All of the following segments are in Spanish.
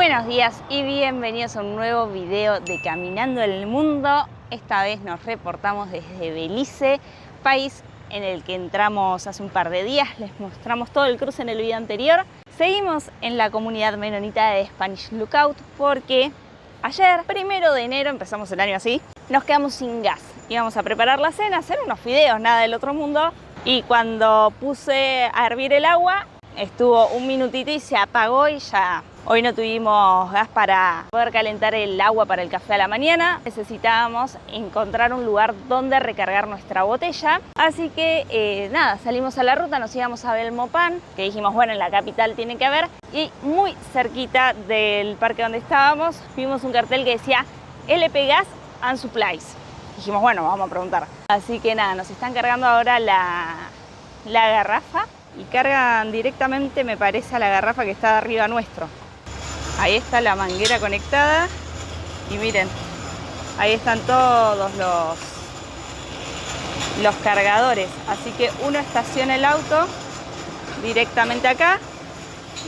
Buenos días y bienvenidos a un nuevo video de Caminando en el Mundo. Esta vez nos reportamos desde Belice, país en el que entramos hace un par de días. Les mostramos todo el cruce en el video anterior. Seguimos en la comunidad menonita de Spanish Lookout porque ayer, 1 de enero, empezamos el año así, nos quedamos sin gas. Íbamos a preparar la cena, hacer unos fideos, nada del otro mundo. Y cuando puse a hervir el agua, estuvo un minutito y se apagó y ya hoy no tuvimos gas para poder calentar el agua para el café a la mañana. Necesitábamos encontrar un lugar donde recargar nuestra botella. Así que nada, salimos a la ruta, nos íbamos a Belmopán, que dijimos, bueno, en la capital tiene que haber. Y muy cerquita del parque donde estábamos, vimos un cartel que decía LP Gas and Supplies. Dijimos, bueno, vamos a preguntar. Así que nada, nos están cargando ahora la garrafa. Y cargan directamente, me parece, a la garrafa que está arriba nuestro. Ahí está la manguera conectada. Y miren, ahí están todos los cargadores. Así que uno estaciona el auto directamente acá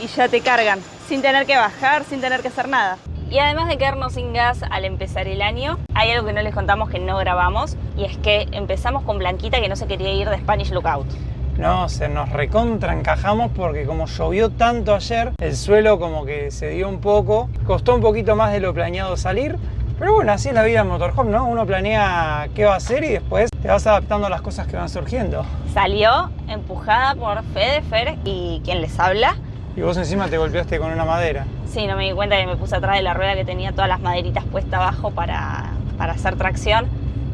y ya te cargan, sin tener que bajar, sin tener que hacer nada. Y además de quedarnos sin gas al empezar el año, hay algo que no les contamos que no grabamos. Y es que empezamos con Blanquita, que no se quería ir de Spanish Lookout. No, se nos recontra encajamos porque como llovió tanto ayer, el suelo como que se dio un poco, costó un poquito más de lo planeado salir, pero bueno, así es la vida en motorhome, ¿no? Uno planea qué va a hacer y después te vas adaptando a las cosas que van surgiendo. Salió empujada por Fede, Fer y quien les habla. Y vos encima te golpeaste con una madera. Sí, no me di cuenta que me puse atrás de la rueda que tenía todas las maderitas puestas abajo para hacer tracción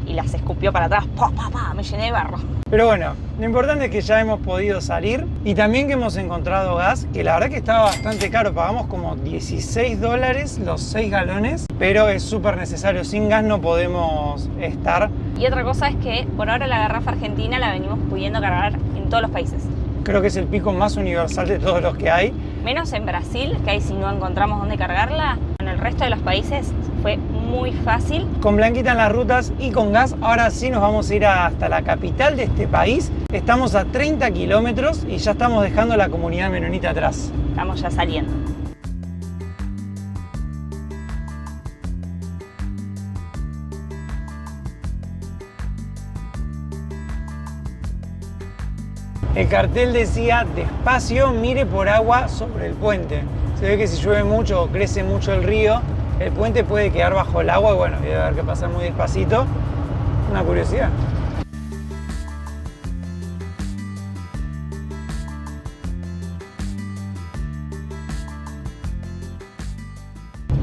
y las escupió para atrás. ¡Pah, pah, pah! Me llené de barro. Pero bueno, lo importante es que ya hemos podido salir y también que hemos encontrado gas, que la verdad que estaba bastante caro, pagamos como $16 los 6 galones, pero es súper necesario, sin gas no podemos estar. Y otra cosa es que por ahora la garrafa argentina la venimos pudiendo cargar en todos los países. Creo que es el pico más universal de todos los que hay. Menos en Brasil, que ahí si no encontramos dónde cargarla. En el resto de los países fue muy fácil. Con Blanquita en las rutas y con gas, ahora sí nos vamos a ir hasta la capital de este país. Estamos a 30 kilómetros y ya estamos dejando la comunidad menonita atrás. Estamos ya saliendo. El cartel decía, despacio, mire por agua sobre el puente. Se ve que si llueve mucho o crece mucho el río, el puente puede quedar bajo el agua y bueno, debe haber que pasar muy despacito. Una curiosidad.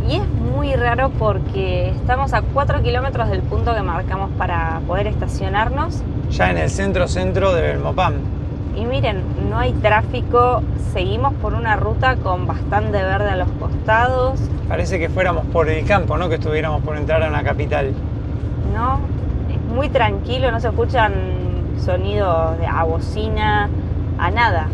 Y es muy raro porque estamos a 4 kilómetros del punto que marcamos para poder estacionarnos. Ya en el centro de Belmopán. Y miren, no hay tráfico, seguimos por una ruta con bastante verde a los costados. Parece que fuéramos por el campo, no que estuviéramos por entrar a una capital. No, es muy tranquilo, no se escuchan sonidos a bocina, a nada.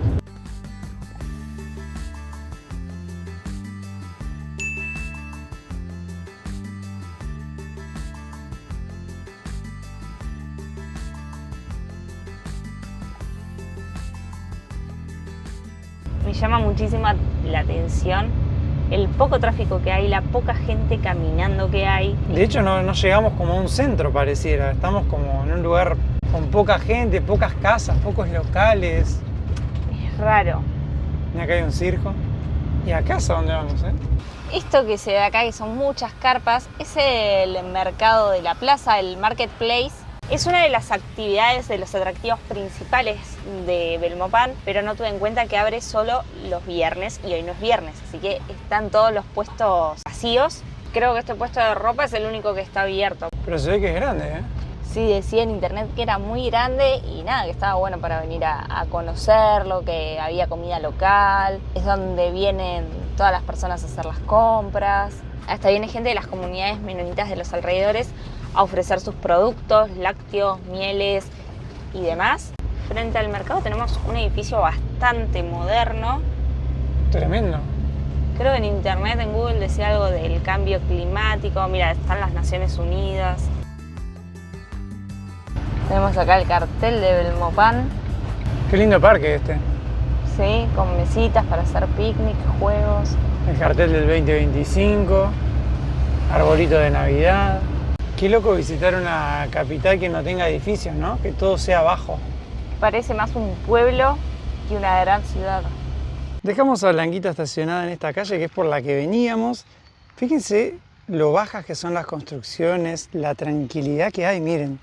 Me llama muchísimo la atención el poco tráfico que hay, la poca gente caminando que hay. De hecho no llegamos como a un centro pareciera, estamos como en un lugar con poca gente, pocas casas, pocos locales. Es raro. Y acá hay un circo. ¿Y a casa dónde vamos, Esto que se ve acá, que son muchas carpas, es el mercado de la plaza, el marketplace. Es una de las actividades, de los atractivos principales de Belmopán, pero no tuve en cuenta que abre solo los viernes y hoy no es viernes, así que están todos los puestos vacíos. Creo que este puesto de ropa es el único que está abierto. Pero se ve que es grande, Sí, decía en internet que era muy grande y nada, que estaba bueno para venir a conocerlo, que había comida local, es donde vienen todas las personas a hacer las compras. Hasta viene gente de las comunidades menonitas de los alrededores a ofrecer sus productos, lácteos, mieles y demás. Frente al mercado tenemos un edificio bastante moderno. Tremendo. Creo que en internet, en Google, decía algo del cambio climático. Mira, están las Naciones Unidas. Tenemos acá el cartel de Belmopán. Qué lindo parque este. Sí, con mesitas para hacer picnic, juegos. El cartel del 2025, arbolito de Navidad. Qué loco visitar una capital que no tenga edificios, ¿no? Que todo sea bajo. Parece más un pueblo que una gran ciudad. Dejamos a Blanquita estacionada en esta calle que es por la que veníamos. Fíjense lo bajas que son las construcciones, la tranquilidad que hay, miren.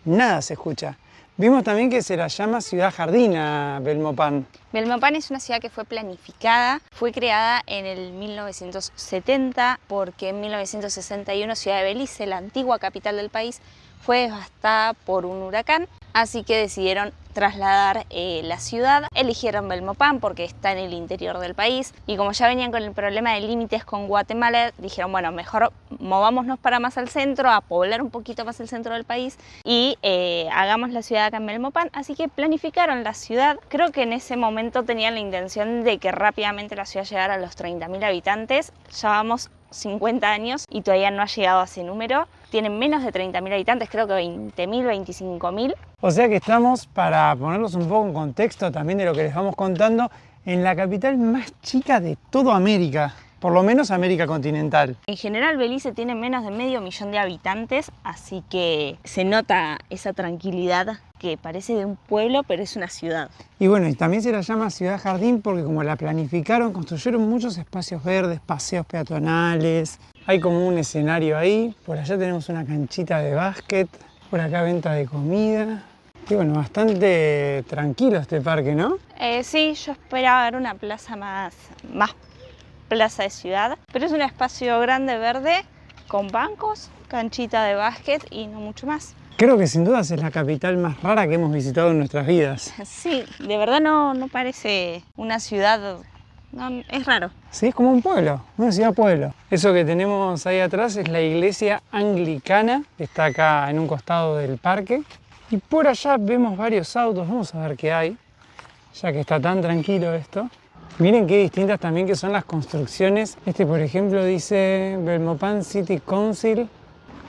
Nada se escucha. Vimos también que se la llama Ciudad Jardín a Belmopán. Belmopán es una ciudad que fue planificada, fue creada en el 1970 porque en 1961 Ciudad de Belice, la antigua capital del país, fue devastada por un huracán, así que decidieron trasladar la ciudad. Eligieron Belmopán porque está en el interior del país y como ya venían con el problema de límites con Guatemala, dijeron bueno, mejor movámonos para más al centro, a poblar un poquito más el centro del país y hagamos la ciudad acá en Belmopán. Así que planificaron la ciudad. Creo que en ese momento tenían la intención de que rápidamente la ciudad llegara a los 30.000 habitantes. Ya vamos 50 años y todavía no ha llegado a ese número. Tienen menos de 30.000 habitantes, creo que 20.000, 25.000. O sea que estamos, para ponerlos un poco en contexto también de lo que les vamos contando, en la capital más chica de toda América, por lo menos América continental. En general Belice tiene menos de 500.000 de habitantes, así que se nota esa tranquilidad que parece de un pueblo, pero es una ciudad. Y bueno, y también se la llama Ciudad Jardín porque como la planificaron, construyeron muchos espacios verdes, paseos peatonales, hay como un escenario ahí, por allá tenemos una canchita de básquet, por acá venta de comida. Y bueno, bastante tranquilo este parque, ¿no? Sí, yo esperaba ver una plaza más plaza de ciudad, pero es un espacio grande verde con bancos, canchita de básquet y no mucho más. Creo que sin dudas es la capital más rara que hemos visitado en nuestras vidas. Sí, de verdad no parece una ciudad, no, es raro. Sí, es como un pueblo, una ciudad-pueblo. Eso que tenemos ahí atrás es la iglesia anglicana, que está acá en un costado del parque. Y por allá vemos varios autos, vamos a ver qué hay, ya que está tan tranquilo esto. Miren qué distintas también que son las construcciones. Este, por ejemplo, dice Belmopán City Council.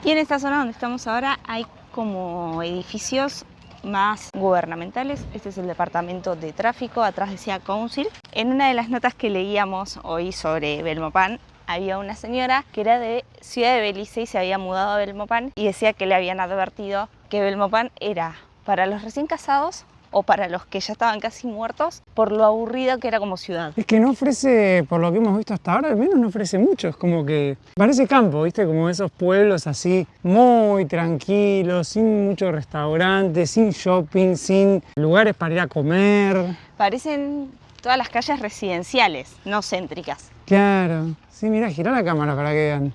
Y en esta zona donde estamos ahora hay como edificios más gubernamentales. Este es el departamento de tráfico, atrás decía Council. En una de las notas que leíamos hoy sobre Belmopán, había una señora que era de Ciudad de Belice y se había mudado a Belmopán y decía que le habían advertido que Belmopán era para los recién casados o para los que ya estaban casi muertos, por lo aburrido que era como ciudad. Es que no ofrece, por lo que hemos visto hasta ahora, al menos no ofrece mucho. Es como que parece campo, ¿viste? Como esos pueblos así muy tranquilos, sin muchos restaurantes, sin shopping, sin lugares para ir a comer. Parecen todas las calles residenciales, no céntricas. Claro. Sí, mira, gira la cámara para que vean.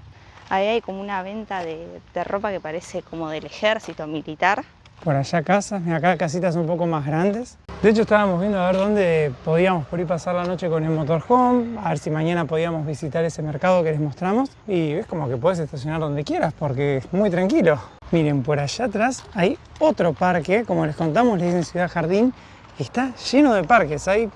Ahí hay como una venta de ropa que parece como del ejército militar. Por allá casas, mira, acá casitas un poco más grandes. De hecho estábamos viendo a ver dónde podíamos por ahí pasar la noche con el motorhome, a ver si mañana podíamos visitar ese mercado que les mostramos. Y ves como que puedes estacionar donde quieras porque es muy tranquilo. Miren, por allá atrás hay otro parque, como les contamos, le dicen Ciudad Jardín. Está lleno de parques, hay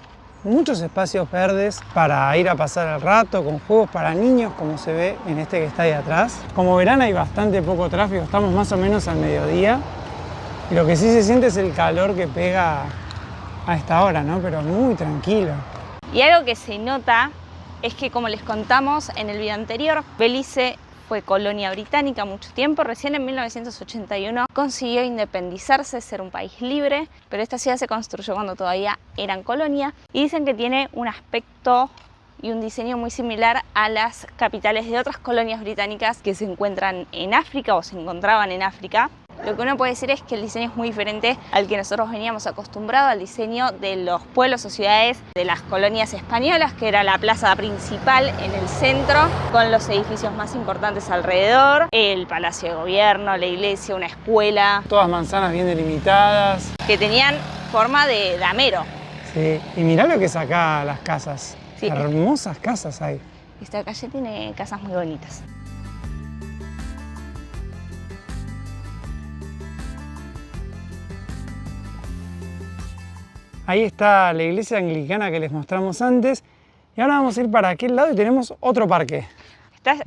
muchos espacios verdes para ir a pasar el rato, con juegos para niños, como se ve en este que está ahí atrás. Como verán hay bastante poco tráfico, estamos más o menos al mediodía. Y lo que sí se siente es el calor que pega a esta hora, ¿no? Pero muy tranquilo. Y algo que se nota es que, como les contamos en el video anterior, Belice fue colonia británica mucho tiempo. Recién en 1981 consiguió independizarse, ser un país libre, pero esta ciudad se construyó cuando todavía eran colonia y dicen que tiene un aspecto y un diseño muy similar a las capitales de otras colonias británicas que se encuentran en África o se encontraban en África. Lo que uno puede decir es que el diseño es muy diferente al que nosotros veníamos acostumbrados, al diseño de los pueblos o ciudades de las colonias españolas, que era la plaza principal en el centro, con los edificios más importantes alrededor, el palacio de gobierno, la iglesia, una escuela. Todas manzanas bien delimitadas. Que tenían forma de damero. Sí, y mirá lo que es acá las casas. Sí. Hermosas casas hay. Esta calle tiene casas muy bonitas. Ahí está la iglesia anglicana que les mostramos antes. Y ahora vamos a ir para aquel lado y tenemos otro parque. Está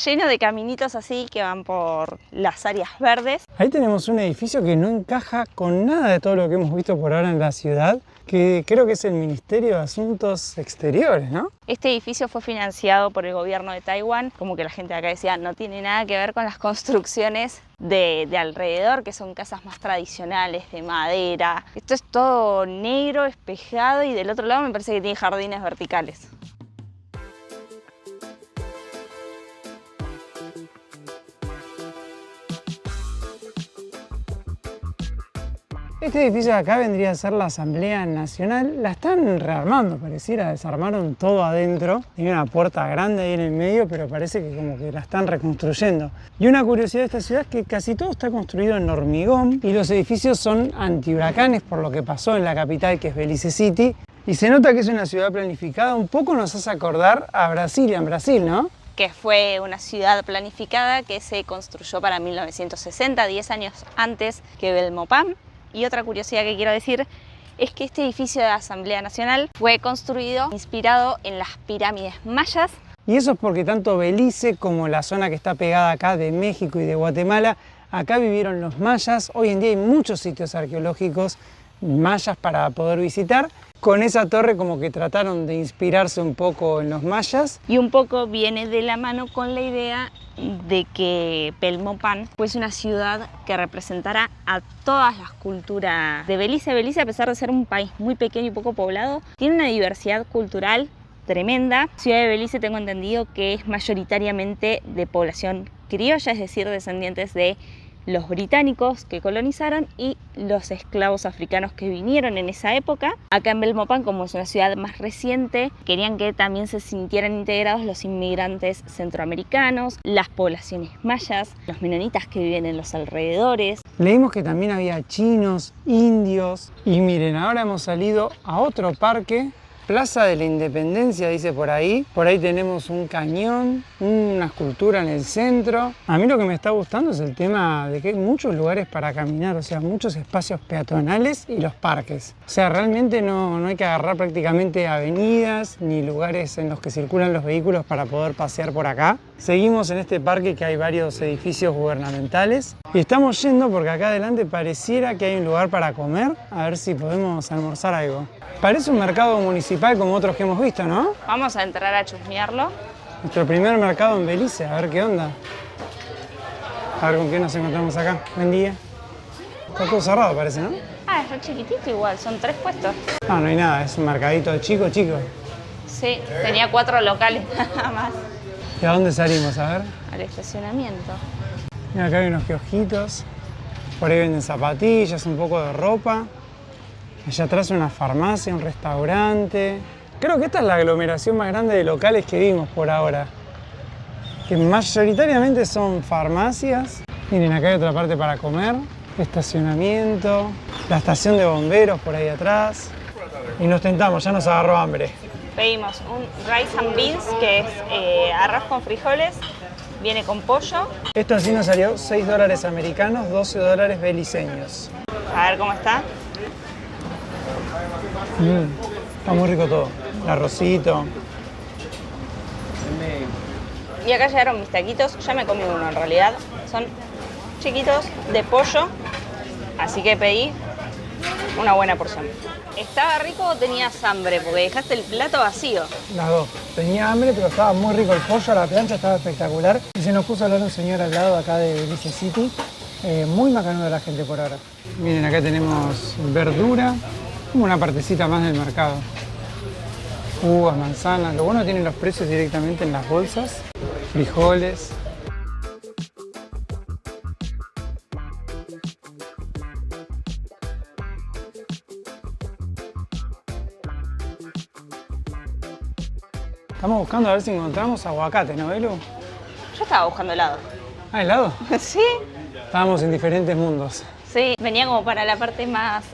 lleno de caminitos así que van por las áreas verdes. Ahí tenemos un edificio que no encaja con nada de todo lo que hemos visto por ahora en la ciudad. que creo que es el Ministerio de Asuntos Exteriores, ¿no? Este edificio fue financiado por el gobierno de Taiwán, como que la gente de acá decía, no tiene nada que ver con las construcciones de alrededor, que son casas más tradicionales, de madera. Esto es todo negro, espejado, y del otro lado me parece que tiene jardines verticales. Este edificio de acá vendría a ser la Asamblea Nacional. La están rearmando, pareciera, desarmaron todo adentro. Tiene una puerta grande ahí en el medio, pero parece que como que la están reconstruyendo. Y una curiosidad de esta ciudad es que casi todo está construido en hormigón y los edificios son antihuracanes por lo que pasó en la capital, que es Belize City. Y se nota que es una ciudad planificada. Un poco nos hace acordar a Brasilia, en Brasil, ¿no? Que fue una ciudad planificada que se construyó para 1960, 10 años antes que Belmopán. Y otra curiosidad que quiero decir es que este edificio de la Asamblea Nacional fue construido inspirado en las pirámides mayas. Y eso es porque tanto Belice como la zona que está pegada acá de México y de Guatemala, acá vivieron los mayas. Hoy en día hay muchos sitios arqueológicos mayas para poder visitar. Con esa torre como que trataron de inspirarse un poco en los mayas. Y un poco viene de la mano con la idea de que Belmopán fuese una ciudad que representara a todas las culturas de Belice. Belice, a pesar de ser un país muy pequeño y poco poblado, tiene una diversidad cultural tremenda. Ciudad de Belice tengo entendido que es mayoritariamente de población criolla, es decir, descendientes de los británicos que colonizaron y los esclavos africanos que vinieron en esa época. Acá en Belmopán, como es una ciudad más reciente, querían que también se sintieran integrados los inmigrantes centroamericanos, las poblaciones mayas, los menonitas que viven en los alrededores. Leímos que también había chinos, indios, y miren, ahora hemos salido a otro parque. Plaza de la Independencia, dice por ahí. Por ahí tenemos un cañón, una escultura en el centro. A mí lo que me está gustando es el tema de que hay muchos lugares para caminar, o sea, muchos espacios peatonales y los parques. O sea, realmente no hay que agarrar prácticamente avenidas ni lugares en los que circulan los vehículos para poder pasear por acá. Seguimos en este parque que hay varios edificios gubernamentales y estamos yendo porque acá adelante pareciera que hay un lugar para comer, a ver si podemos almorzar algo. Parece un mercado municipal como otros que hemos visto, ¿no? Vamos a entrar a chusmearlo. Nuestro primer mercado en Belice, a ver qué onda. A ver con qué nos encontramos acá. Buen día. Está todo cerrado parece, ¿no? Ah, es re chiquitito igual, son 3 puestos. No, no hay nada, es un mercadito chico. Sí, tenía 4 locales nada más. ¿Y a dónde salimos? A ver. Al estacionamiento. Mira, acá hay unos kiosquitos. Por ahí venden zapatillas, un poco de ropa. Allá atrás una farmacia, un restaurante. Creo que esta es la aglomeración más grande de locales que vimos por ahora. Que mayoritariamente son farmacias. Miren, acá hay otra parte para comer. Estacionamiento. La estación de bomberos por ahí atrás. Y nos tentamos, ya nos agarró hambre. Pedimos un rice and beans, que es arroz con frijoles. Viene con pollo. Esto así nos salió $6 americanos, $12 beliceños. A ver cómo está. Está muy rico todo. El arrocito. Y acá llegaron mis taquitos. Ya me comí uno en realidad. Son chiquitos de pollo. Así que pedí una buena porción. ¿Estaba rico o tenías hambre? Porque dejaste el plato vacío. Las dos. Tenía hambre, pero estaba muy rico el pollo, la plancha estaba espectacular. Y se nos puso a hablar un señor al lado acá de Belice City. Muy macanudo la gente por ahora. Miren, acá tenemos verdura. Como una partecita más del mercado. Uvas, manzanas. Lo bueno tienen los precios directamente en las bolsas. Frijoles. Estamos buscando a ver si encontramos aguacate, ¿no, Belu? Yo estaba buscando helado. Ah, ¿helado? ¿Sí? Estábamos en diferentes mundos. Sí, venía como para la parte más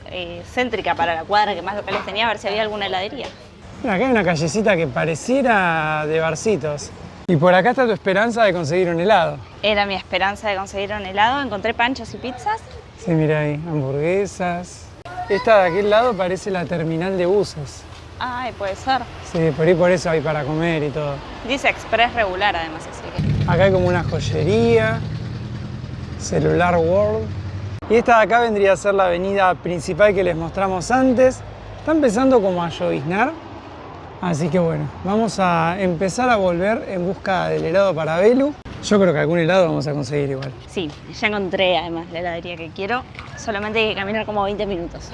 céntrica, para la cuadra que más locales tenía, a ver si había alguna heladería. Mira, acá hay una callecita que pareciera de barcitos. Y por acá está tu esperanza de conseguir un helado. Era mi esperanza de conseguir un helado. Encontré panchos y pizzas. Sí, mira ahí, hamburguesas. Esta de aquel lado parece la terminal de buses. Ay, puede ser. Sí, por ahí por eso hay para comer y todo. Dice express regular además, así que... Acá hay como una joyería, Celular World. Y esta de acá vendría a ser la avenida principal que les mostramos antes. Está empezando como a lloviznar, así que bueno, vamos a empezar a volver en busca del helado para Belu. Yo creo que algún helado vamos a conseguir igual. Sí, ya encontré además la heladería que quiero, solamente hay que caminar como 20 minutos.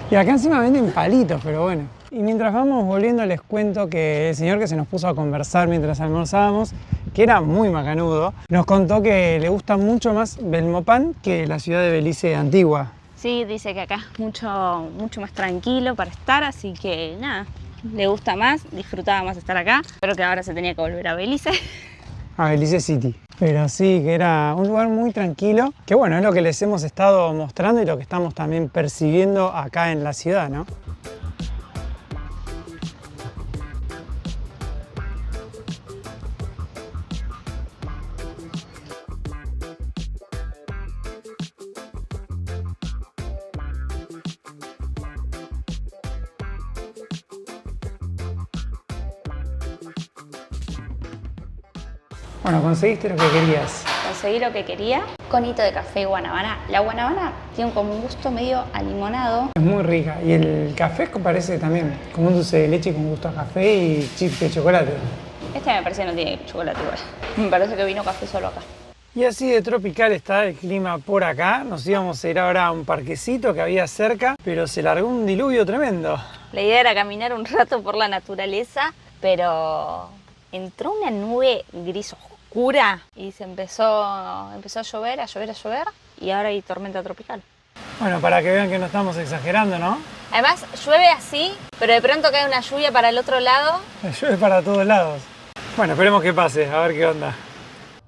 Y acá encima venden palitos, pero bueno. Y mientras vamos volviendo les cuento que el señor que se nos puso a conversar mientras almorzábamos, que era muy macanudo, nos contó que le gusta mucho más Belmopán que la ciudad de Belice antigua. Sí, dice que acá es mucho más tranquilo para estar, así que nada, le gusta más, disfrutaba más estar acá, pero que ahora se tenía que volver a Belice. A Belice City. Pero sí, que era un lugar muy tranquilo, que bueno, es lo que les hemos estado mostrando y lo que estamos también percibiendo acá en la ciudad, ¿no? Bueno, conseguiste lo que querías. Conseguí lo que quería, conito de café y guanabana. La guanabana tiene como un gusto medio a limonado. Es muy rica y el café parece también como un dulce de leche con gusto a café y chip de chocolate. Este me parece que no tiene chocolate igual. Me parece que vino café solo acá. Y así de tropical está el clima por acá. Nos íbamos a ir ahora a un parquecito que había cerca, pero se largó un diluvio tremendo. La idea era caminar un rato por la naturaleza, pero entró una nube gris oscura y se empezó a llover, y ahora hay tormenta tropical. Bueno, para que vean que no estamos exagerando, ¿no? Además llueve así, pero de pronto cae una lluvia para el otro lado. Llueve para todos lados. Bueno, esperemos que pase, a ver qué onda.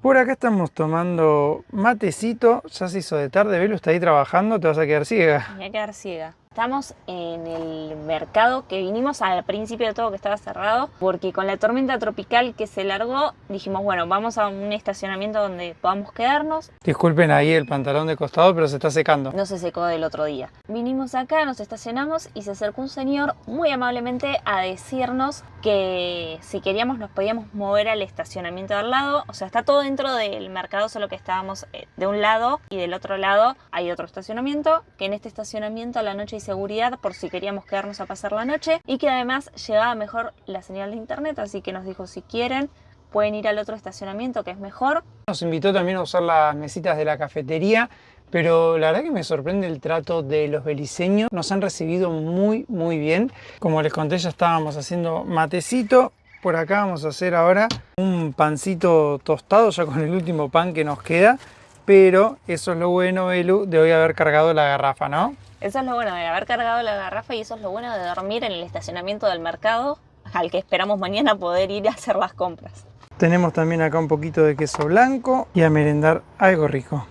Por acá estamos tomando matecito, ya se hizo de tarde, Belu está ahí trabajando, te vas a quedar ciega. Me voy a quedar ciega. Estamos en el mercado que vinimos al principio de todo, que estaba cerrado, porque con la tormenta tropical que se largó, dijimos, bueno, vamos a un estacionamiento donde podamos quedarnos. Disculpen ahí el pantalón de costado, pero se está secando. No se secó del otro día. Vinimos acá, nos estacionamos y se acercó un señor muy amablemente a decirnos que si queríamos nos podíamos mover al estacionamiento de al lado. O sea, está todo dentro del mercado, solo que estábamos de un lado y del otro lado hay otro estacionamiento, que en este estacionamiento a la noche hay seguridad por si queríamos quedarnos a pasar la noche y que además llegaba mejor la señal de internet, así que nos dijo si quieren pueden ir al otro estacionamiento que es mejor. Nos invitó también a usar las mesitas de la cafetería, pero la verdad que me sorprende el trato de los beliceños. Nos han recibido muy bien. Como les conté, ya estábamos haciendo matecito. Por acá vamos a hacer ahora un pancito tostado, ya con el último pan que nos queda. Pero eso es lo bueno, Belu, de hoy haber cargado la garrafa, ¿no? Eso es lo bueno de haber cargado la garrafa y eso es lo bueno de dormir en el estacionamiento del mercado al que esperamos mañana poder ir a hacer las compras. Tenemos también acá un poquito de queso blanco y a merendar algo rico.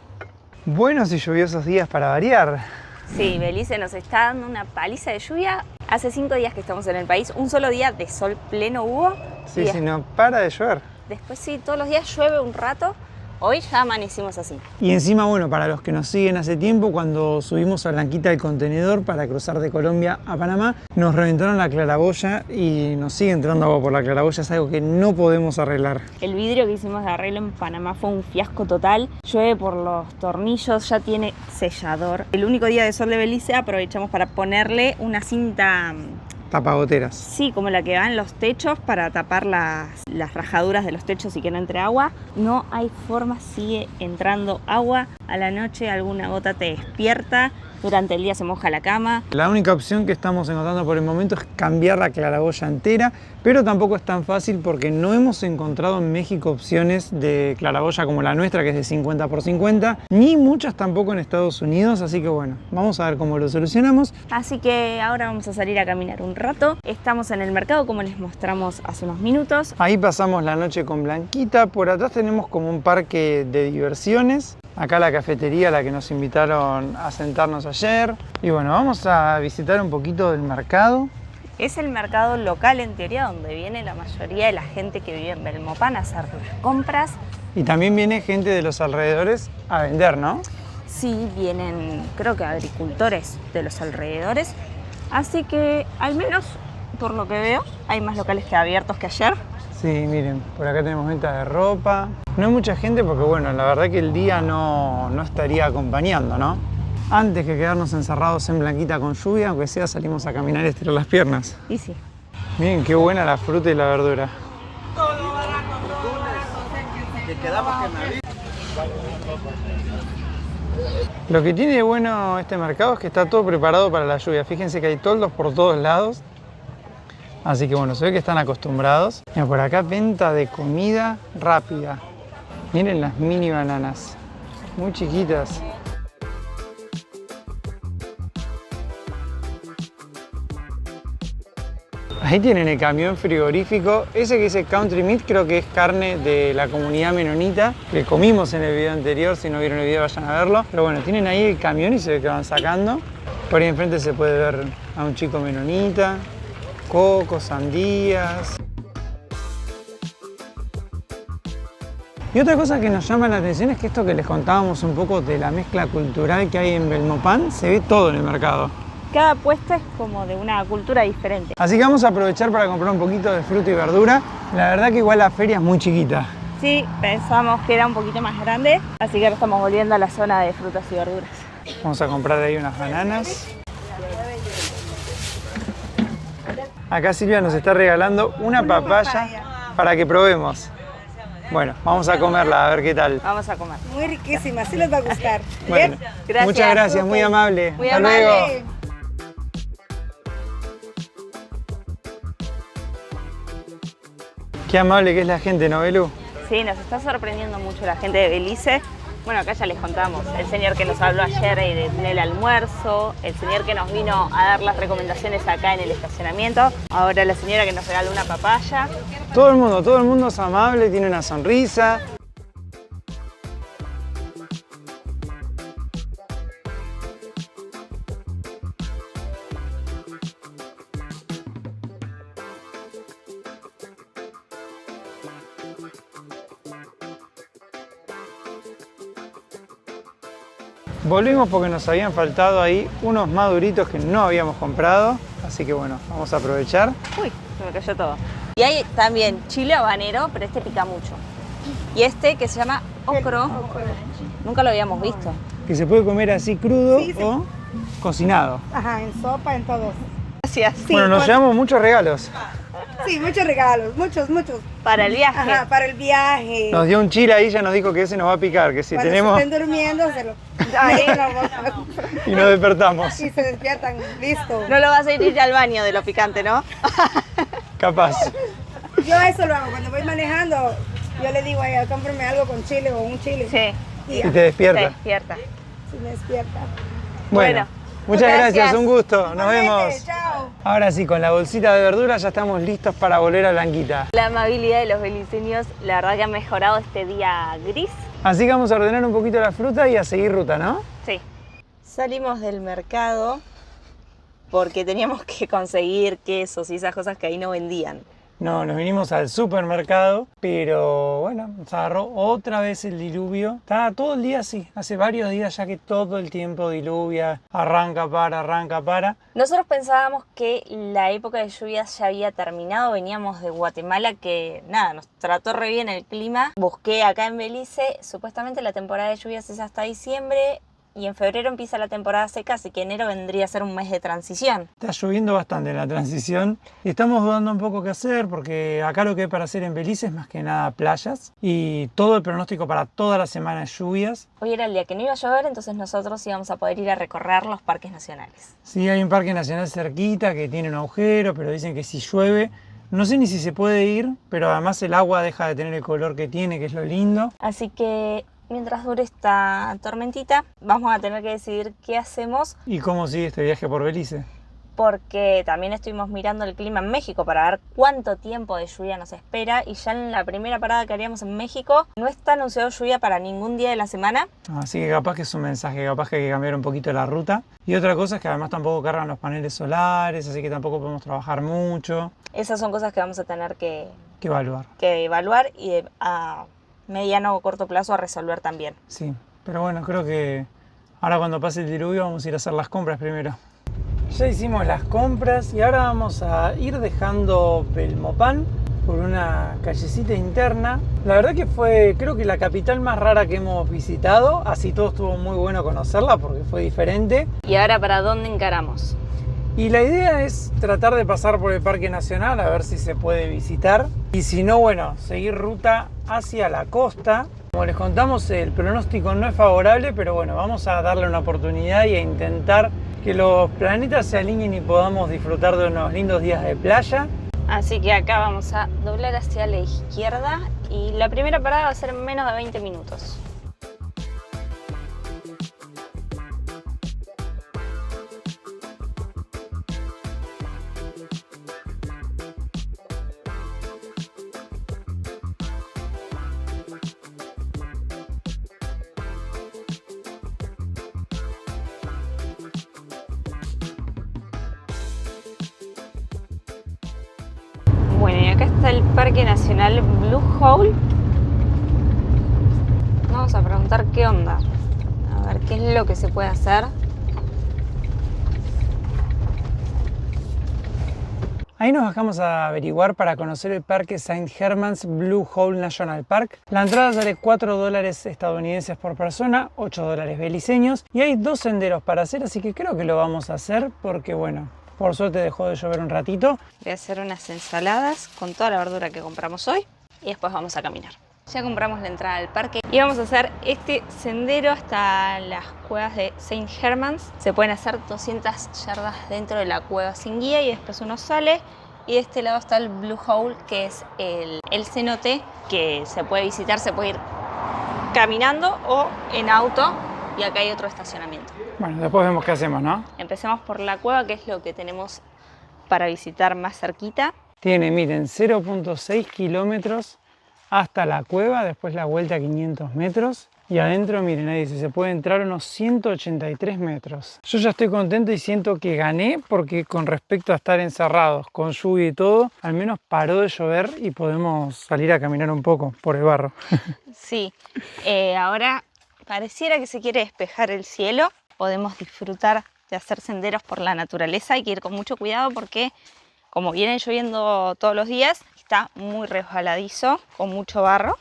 Buenos y lluviosos días para variar. Sí, Belice nos está dando una paliza de lluvia. Hace 5 días que estamos en el país, un solo día de sol pleno hubo. Sí, sí, no para de llover. Después sí, todos los días llueve un rato. Hoy ya amanecimos así. Y encima, bueno, para los que nos siguen hace tiempo, cuando subimos a Blanquita del contenedor para cruzar de Colombia a Panamá, nos reventaron la claraboya y nos sigue entrando agua por la claraboya. Es algo que no podemos arreglar. El vidrio que hicimos de arreglo en Panamá fue un fiasco total. Llueve por los tornillos, ya tiene sellador. El único día de sol de Belice aprovechamos para ponerle una cinta... tapagoteras. Sí, como la que va en los techos para tapar las rajaduras de los techos y que no entre agua. No hay forma, sigue entrando agua. A la noche alguna gota te despierta. Durante el día se moja la cama. La única opción que estamos encontrando por el momento es cambiar la claraboya entera, pero tampoco es tan fácil porque no hemos encontrado en México opciones de claraboya como la nuestra, que es de 50 por 50, ni muchas tampoco en Estados Unidos, así que bueno, vamos a ver cómo lo solucionamos. Así que ahora vamos a salir a caminar un rato. Estamos en el mercado como les mostramos hace unos minutos. Ahí pasamos la noche con Blanquita, por atrás tenemos como un parque de diversiones. Acá la cafetería a la que nos invitaron a sentarnos ayer. Y bueno, vamos a visitar un poquito del mercado. Es el mercado local en teoría donde viene la mayoría de la gente que vive en Belmopán a hacer las compras. Y también viene gente de los alrededores a vender, ¿no? Sí, vienen creo que agricultores de los alrededores. Así que al menos por lo que veo hay más locales que abiertos que ayer. Sí, miren, por acá tenemos venta de ropa. No hay mucha gente porque, bueno, la verdad que el día no estaría acompañando, ¿no? antes que quedarnos encerrados en Blanquita con lluvia, aunque sea salimos a caminar y estirar las piernas. Y sí. Miren qué buena la fruta y la verdura. Lo que tiene de bueno este mercado es que está todo preparado para la lluvia. Fíjense que hay toldos por todos lados. Así que bueno, se ve que están acostumbrados. Mira, por acá venta de comida rápida. Miren las mini bananas, muy chiquitas. Ahí tienen el camión frigorífico. Ese que dice Country Meat creo que es carne de la comunidad menonita, que comimos en el video anterior. Si no vieron el video vayan a verlo. Pero bueno, tienen ahí el camión y se ve que van sacando. Por ahí enfrente se puede ver a un chico menonita, cocos, sandías. Y otra cosa que nos llama la atención es que esto que les contábamos un poco de la mezcla cultural que hay en Belmopán, se ve todo en el mercado. Cada puesto es como de una cultura diferente. Así que vamos a aprovechar para comprar un poquito de fruta y verdura. La verdad que igual la feria es muy chiquita. Sí, pensamos que era un poquito más grande, así que ahora estamos volviendo a la zona de frutas y verduras. Vamos a comprar ahí unas bananas. Acá Silvia nos está regalando una papaya para que probemos. Bueno, vamos a comerla, a ver qué tal. Vamos a comer. Muy riquísima, sí les va a gustar. Bueno, Gracias. muchas gracias, muy amable. Muy Hasta amable. luego. Qué amable que es la gente, ¿no, Belu? Sí, nos está sorprendiendo mucho la gente de Belice. Bueno, acá ya les contamos, el señor que nos habló ayer en el almuerzo, el señor que nos vino a dar las recomendaciones acá en el estacionamiento, ahora la señora que nos regaló una papaya. Todo el mundo es amable, tiene una sonrisa. Volvimos porque nos habían faltado ahí unos maduritos que no habíamos comprado, así que bueno, vamos a aprovechar. Uy, se me cayó todo. Y hay también chile habanero, pero este pica mucho. Y este que se llama ocro, nunca lo habíamos visto. Que se puede comer así crudo Sí, sí. o cocinado. Ajá, en sopa, en todos. Gracias. Sí, Bueno, nos cuando- llevamos muchos regalos. Sí, muchos regalos, muchos. Para el viaje. Ajá, para el viaje. Nos dio un chile ahí, ya nos dijo que ese nos va a picar, que si Cuando tenemos se estén durmiendo, se lo Ay. meten a la boca y nos despertamos. y se despiertan, listo. No lo vas a ir al baño de lo picante, ¿no? Capaz. Yo eso lo hago, cuando voy manejando, yo le digo a ella, cómprame algo con chile o un chile. Sí, Y Y ya, te despierta. se despierta. se me despierta. Bueno, muchas gracias, gracias. un gusto, nos Igualmente, vemos. Chao. Ahora sí, con la bolsita de verduras ya estamos listos para volver a Blanquita. La amabilidad de los beliceños, la verdad que ha mejorado este día gris. Así que vamos a ordenar un poquito la fruta y a seguir ruta, ¿no? Sí. Salimos del mercado porque teníamos que conseguir quesos y esas cosas que ahí no vendían. No, nos vinimos al supermercado, pero bueno, nos agarró otra vez el diluvio. Está todo el día así, hace varios días ya que todo el tiempo diluvia, arranca, para. Nosotros pensábamos que la época de lluvias ya había terminado, veníamos de Guatemala que nada, nos trató re bien el clima. Busqué acá en Belice, supuestamente la temporada de lluvias es hasta diciembre y en febrero empieza la temporada seca, así que enero vendría a ser un mes de transición. Está lloviendo bastante en la transición y estamos dudando un poco qué hacer porque acá lo que hay para hacer en Belice es más que nada playas y todo el pronóstico para toda la semana es lluvias. Hoy era el día que no iba a llover, entonces nosotros íbamos a poder ir a recorrer los parques nacionales. Sí, hay un parque nacional cerquita que tiene un agujero, pero dicen que si llueve, no sé ni si se puede ir, pero además el agua deja de tener el color que tiene, que es lo lindo. Así que mientras dure esta tormentita, vamos a tener que decidir qué hacemos, ¿Y cómo sigue este viaje por Belice? porque también estuvimos mirando el clima en México para ver cuánto tiempo de lluvia nos espera, y ya en la primera parada que haríamos en México no está anunciado lluvia para ningún día de la semana. Así que capaz que es un mensaje, capaz que hay que cambiar un poquito la ruta. Y otra cosa es que además tampoco cargan los paneles solares, así que tampoco podemos trabajar mucho. Esas son cosas que vamos a tener que Evaluar, evaluar y a mediano o corto plazo a resolver también. sí. Pero bueno, creo que ahora cuando pase el diluvio vamos a ir a hacer las compras primero. Ya hicimos las compras y ahora vamos a ir dejando Belmopán por una callecita interna. La verdad que fue, creo que la capital más rara que hemos visitado, así todo estuvo muy bueno conocerla porque fue diferente. ¿Y ahora para dónde encaramos? Y la idea es tratar de pasar por el Parque Nacional a ver si se puede visitar. Y si no, bueno, seguir ruta hacia la costa. Como les contamos, el pronóstico no es favorable, pero bueno, vamos a darle una oportunidad y a intentar que los planetas se alineen y podamos disfrutar de unos lindos días de playa. Así que acá vamos a doblar hacia la izquierda y la primera parada va a ser en menos de 20 minutos. Bueno, y acá está el Parque Nacional Blue Hole. Vamos a preguntar qué onda. A ver qué es lo que se puede hacer. Ahí nos bajamos a averiguar para conocer el Parque St. Hermans Blue Hole National Park. La entrada sale $4 estadounidenses por persona, $8 beliceños. Y hay 2 senderos para hacer, así que creo que lo vamos a hacer porque, bueno, por suerte dejó de llover un ratito. Voy a hacer unas ensaladas con toda la verdura que compramos hoy y después vamos a caminar. Ya compramos la entrada al parque y vamos a hacer este sendero hasta las cuevas de St. Hermans. Se pueden hacer 200 yardas dentro de la cueva sin guía y después uno sale. Y de este lado está el Blue Hole, que es el cenote que se puede visitar, se puede ir caminando o en auto. Y acá hay otro estacionamiento. Bueno, después vemos qué hacemos, ¿no? Empecemos por la cueva, que es lo que tenemos para visitar más cerquita. Tiene, miren, 0.6 kilómetros hasta la cueva, después la vuelta a 500 metros. Y adentro, miren, ahí dice, se puede entrar unos 183 metros. Yo ya estoy contento y siento que gané porque con respecto a estar encerrados, con lluvia y todo, al menos paró de llover y podemos salir a caminar un poco por el barro. Sí, ahora pareciera que se quiere despejar el cielo. Podemos disfrutar de hacer senderos por la naturaleza. Hay que ir con mucho cuidado porque, como viene lloviendo todos los días, está muy resbaladizo, con mucho barro.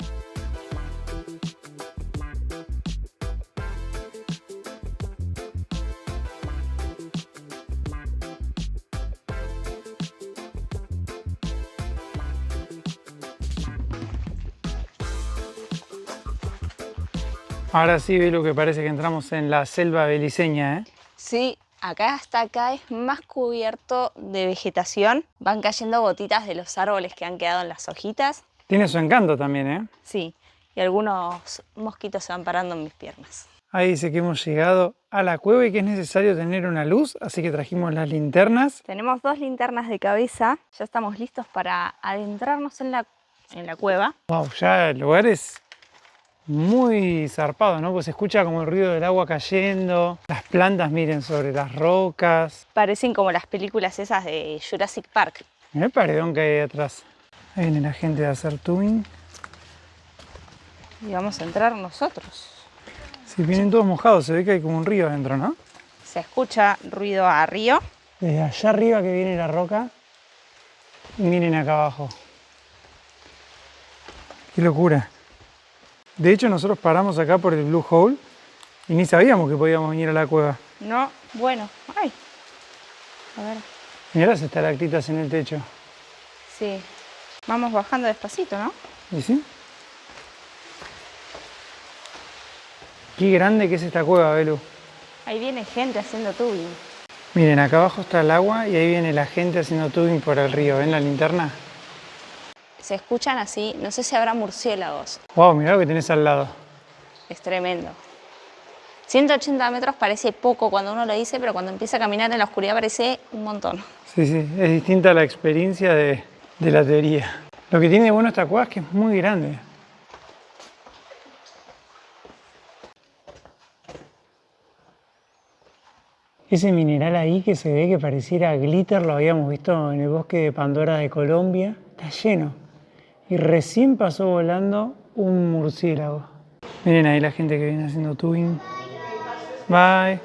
Ahora sí ve lo que parece que entramos en la selva beliceña, ¿eh? Sí, acá hasta acá es más cubierto de vegetación. Van cayendo gotitas de los árboles que han quedado en las hojitas. Tiene su encanto también, ¿eh? Sí, y algunos mosquitos se van parando en mis piernas. Ahí dice que hemos llegado a la cueva y que es necesario tener una luz, así que trajimos las linternas. Tenemos 2 linternas de cabeza. Ya estamos listos para adentrarnos en la cueva. Wow, ya el lugar es muy zarpado, ¿no? Pues se escucha como el ruido del agua cayendo. Las plantas, miren, sobre las rocas. Parecen como las películas esas de Jurassic Park. Mirá el paredón que hay ahí atrás. Ahí viene la gente de hacer tubing. Y vamos a entrar nosotros. Sí, vienen todos mojados, se ve que hay como un río adentro, ¿no? Se escucha ruido a río. Desde allá arriba que viene la roca. Y miren acá abajo. ¡Qué locura! De hecho, nosotros paramos acá por el Blue Hole y ni sabíamos que podíamos venir a la cueva. No, bueno, ay. A ver, Mirá las estalactitas en el techo. sí. Vamos bajando despacito, ¿no? ¿Y sí? Qué grande que es esta cueva, Belu. Ahí viene gente haciendo tubing. Miren, acá abajo está el agua y ahí viene la gente haciendo tubing por el río. ¿Ven la linterna? Se escuchan así, no sé si habrá murciélagos. Wow, mirá lo que tenés al lado. Es tremendo. 180 metros parece poco cuando uno lo dice, pero cuando empieza a caminar en la oscuridad parece un montón. Sí, sí, es distinta la experiencia de la teoría. Lo que tiene de bueno esta cueva es que es muy grande. Ese mineral ahí que se ve que pareciera glitter, lo habíamos visto en el bosque de Pandora de Colombia, está lleno. Y recién pasó volando un murciélago. Miren ahí la gente que viene haciendo tubing. Bye.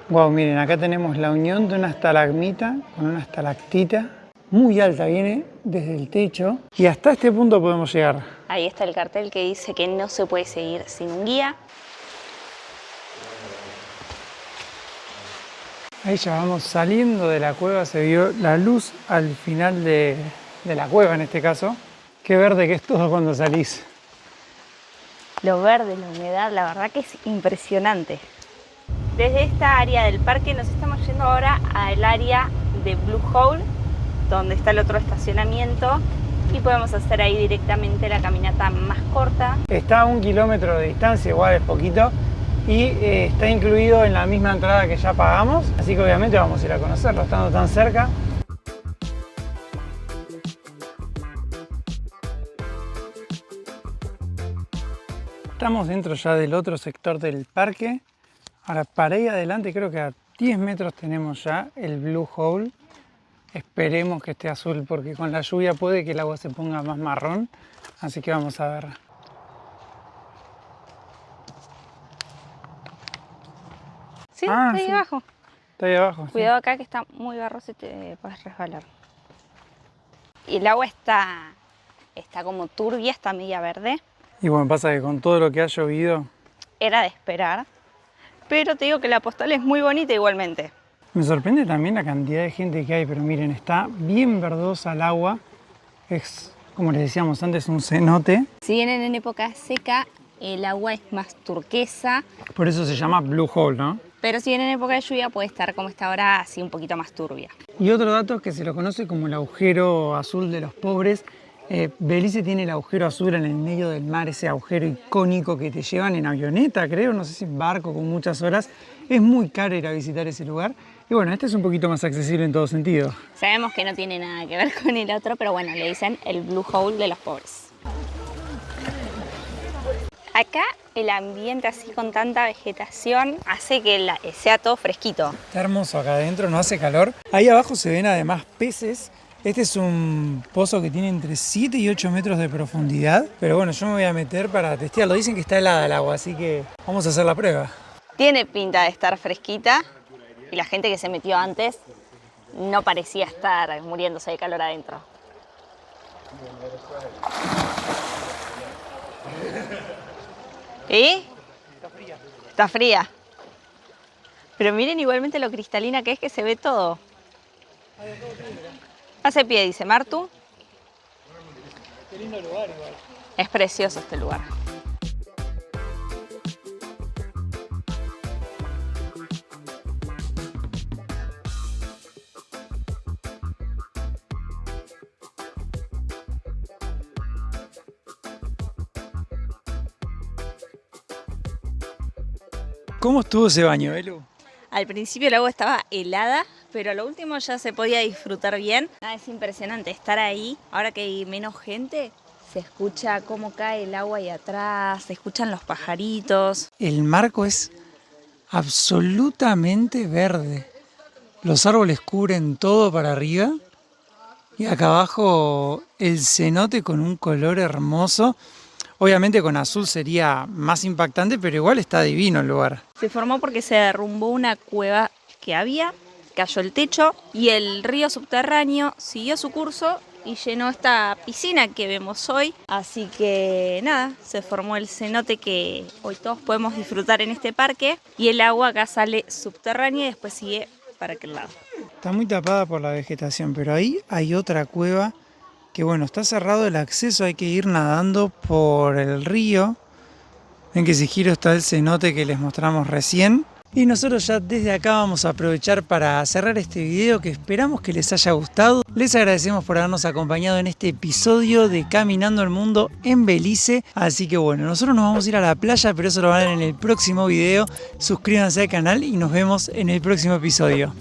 Wow, miren, acá tenemos la unión de una estalagmita con una estalactita. muy alta, viene desde el techo y hasta este punto podemos llegar. Ahí está el cartel que dice que no se puede seguir sin un guía. Ahí ya vamos saliendo de la cueva, se vio la luz al final de la cueva en este caso. Qué verde que es todo cuando salís. Lo verde, la humedad, la verdad que es impresionante. Desde esta área del parque nos estamos yendo ahora al área de Blue Hole, donde está el otro estacionamiento, y podemos hacer ahí directamente la caminata más corta. Está a 1 kilómetro de distancia, igual es poquito, y está incluido en la misma entrada que ya pagamos, así que obviamente vamos a ir a conocerlo, estando tan cerca. Estamos dentro ya del otro sector del parque. Ahora para ahí adelante creo que a 10 metros tenemos ya el Blue Hole. Esperemos que esté azul porque con la lluvia puede que el agua se ponga más marrón. Así que vamos a ver. Sí, está ahí abajo. Está ahí abajo. Cuidado acá que está muy barroso y te puedes resbalar. Y el agua está como turbia, está media verde. Y bueno, pasa que con todo lo que ha llovido... Era de esperar. Pero te digo que la postal es muy bonita igualmente. Me sorprende también la cantidad de gente que hay, pero miren, está bien verdosa el agua. Es, como les decíamos antes, un cenote. Si vienen en época seca, el agua es más turquesa. Por eso se llama Blue Hole, ¿no? Pero si vienen en época de lluvia, puede estar como está ahora, así un poquito más turbia. Y otro dato es que se lo conoce como el agujero azul de los pobres. Belice tiene el agujero azul en el medio del mar, ese agujero icónico que te llevan en avioneta, creo, no sé si en barco con muchas horas. Es muy caro ir a visitar ese lugar. Y bueno, este es un poquito más accesible en todo sentido. Sabemos que no tiene nada que ver con el otro, pero bueno, le dicen el Blue Hole de los pobres. Acá el ambiente así con tanta vegetación hace que sea todo fresquito. Está hermoso acá adentro, no hace calor. Ahí abajo se ven además peces. Este es un pozo que tiene entre 7 y 8 metros de profundidad. Pero bueno, yo me voy a meter para testearlo. Dicen que está helada el agua, así que vamos a hacer la prueba. Tiene pinta de estar fresquita y la gente que se metió antes no parecía estar muriéndose de calor adentro. ¿Y? Está fría. Está fría. Pero miren igualmente lo cristalina que es, que se ve todo. Hace pie, dice Martu. Qué lindo lugar igual. Es precioso este lugar. ¿Cómo estuvo ese baño, Belu? Al principio el agua estaba helada, pero a lo último ya se podía disfrutar bien. Es impresionante estar ahí. Ahora que hay menos gente, se escucha cómo cae el agua ahí atrás, se escuchan los pajaritos. El marco es absolutamente verde. Los árboles cubren todo para arriba y acá abajo el cenote con un color hermoso. Obviamente con azul sería más impactante, pero igual está divino el lugar. Se formó porque se derrumbó una cueva que había, cayó el techo y el río subterráneo siguió su curso y llenó esta piscina que vemos hoy. Así que nada, se formó el cenote que hoy todos podemos disfrutar en este parque y el agua acá sale subterránea y después sigue para aquel lado. Está muy tapada por la vegetación, pero ahí hay otra cueva que bueno, está cerrado el acceso, hay que ir nadando por el río. Ven que si giro está el cenote que les mostramos recién. Y nosotros ya desde acá vamos a aprovechar para cerrar este video que esperamos que les haya gustado. Les agradecemos por habernos acompañado en este episodio de Caminando el Mundo en Belice. Así que bueno, nosotros nos vamos a ir a la playa, pero eso lo van a ver en el próximo video. Suscríbanse al canal y nos vemos en el próximo episodio.